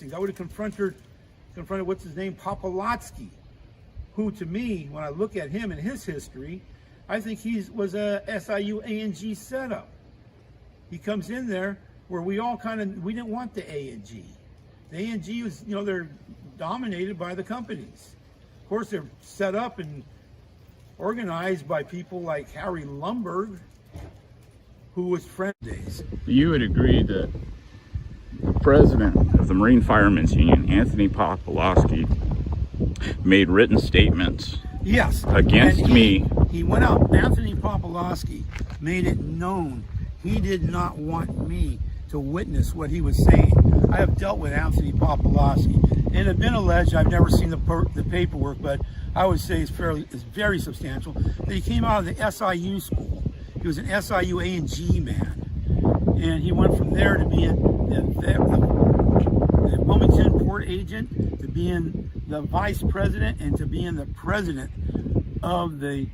I would have confronted what's his name, Poplawski, who to me, when I look at him and his history, I think he was a SIU A&G setup. He comes in there where we didn't want the A&G. The A&G was, they're dominated by the companies. Of course, they're set up and organized by people like Harry Lumberg, who was friend days. You would agree that the president of the Marine Firemen's Union, Anthony Poplawski, made written statements against me. He went out, Anthony Poplawski made it known he did not want me to witness what he was saying. I have dealt with Anthony Poplawski. It had been alleged, I've never seen the paperwork, but I would say it's very substantial, that he came out of the SIU school. He was an SIU A&G man. And he went from there to being the Wilmington port agent, to being the vice president, and to being the president of the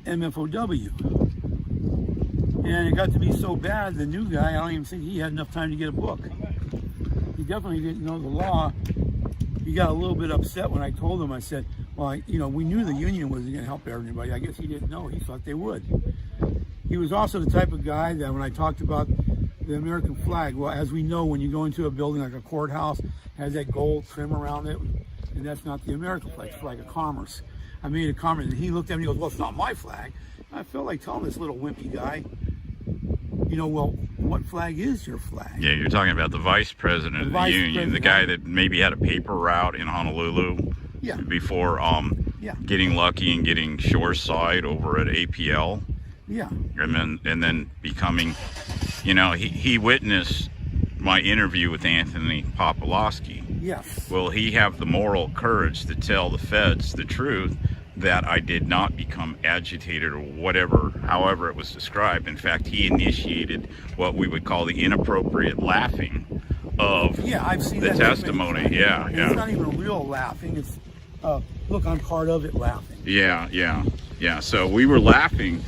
MFOW. And it got to be so bad, the new guy, I don't even think he had enough time to get a book. He definitely didn't know the law. He got a little bit upset when I told him. I said, well, we knew the union wasn't going to help everybody. I guess he didn't know. He thought they would. He was also the type of guy that when I talked about the American flag, well, as we know, when you go into a building like a courthouse, it has that gold trim around it, and that's not the American flag, it's the flag of commerce. I made a comment, and he looked at me and goes, well, it's not my flag. I felt like telling this little wimpy guy, well, what flag is your flag? Yeah, you're talking about the vice president of the union, the guy that maybe had a paper route in Honolulu before getting lucky and getting shoreside over at APL. Yeah. And then becoming, he witnessed my interview with Anthony Poplawski. Yes. Will he have the moral courage to tell the feds the truth that I did not become agitated or whatever, however it was described? In fact, he initiated what we would call the inappropriate laughing of I've seen the testimony. It's not even real laughing. It's, look, I'm part of it laughing. Yeah. So we were laughing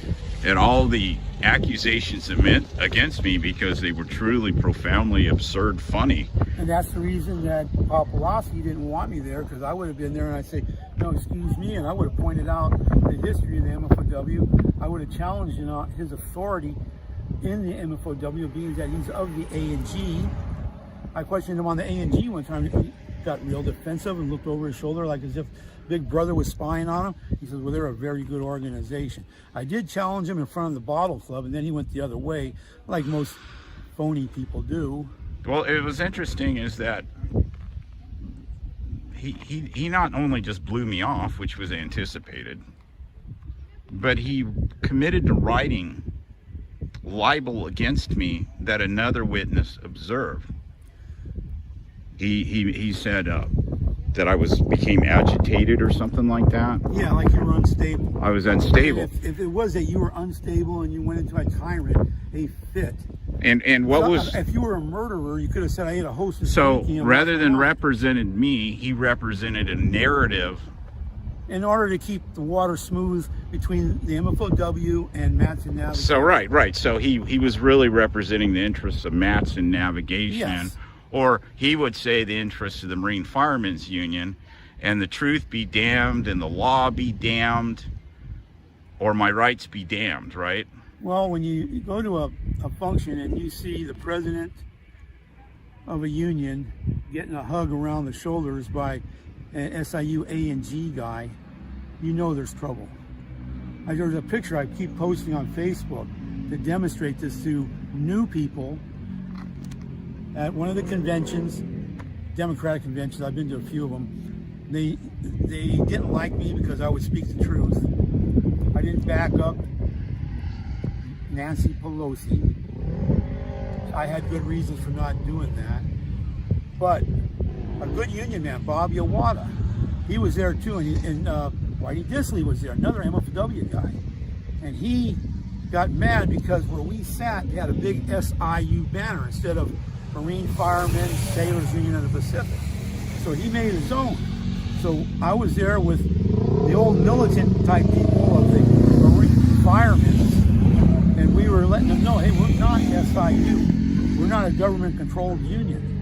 at all the accusations against me because they were truly profoundly absurd funny. And that's the reason that Poplawski didn't want me there, because I would have been there and I'd say, no, excuse me, and I would have pointed out the history of the MFOW. I would have challenged his authority in the MFOW, being that he's of the A&G. I questioned him on the A&G one time. He got real defensive and looked over his shoulder like as if Big Brother was spying on him. He says, well, they're a very good organization. I did challenge him in front of the Bottle Club, and then he went the other way, like most phony people do. Well, it was interesting is that he not only just blew me off, which was anticipated, but he committed to writing libel against me that another witness observed. He said that I became agitated or something like that. Yeah, like you were unstable. I was unstable. If it was that you were unstable and you went into a tyrant, a fit. And what was... If you were a murderer, you could have said, I ate a host of... So rather than represented me, he represented a narrative. In order to keep the water smooth between the MFOW and Matson Navigation. So right. So he was really representing the interests of Matson Navigation. Yes. Or he would say the interests of the Marine Firemen's Union, and the truth be damned and the law be damned, or my rights be damned, right? Well, when you go to a function and you see the president of a union getting a hug around the shoulders by an SIU A&G guy, you know there's trouble. There's a picture I keep posting on Facebook to demonstrate this to new people. At one of the conventions, Democratic conventions, I've been to a few of them, they didn't like me because I would speak the truth. I didn't back up Nancy Pelosi. I had good reasons for not doing that. But a good union man, Bob Yawada, he was there too, and Whitey Disley was there, another MFW guy. And he got mad because where we sat, they had a big SIU banner instead of Marine Firemen, Sailors Union of the Pacific. So he made his own. So I was there with the old militant type people of the Marine Firemen, and we were letting them know, hey, we're not SIU. We're not a government-controlled union.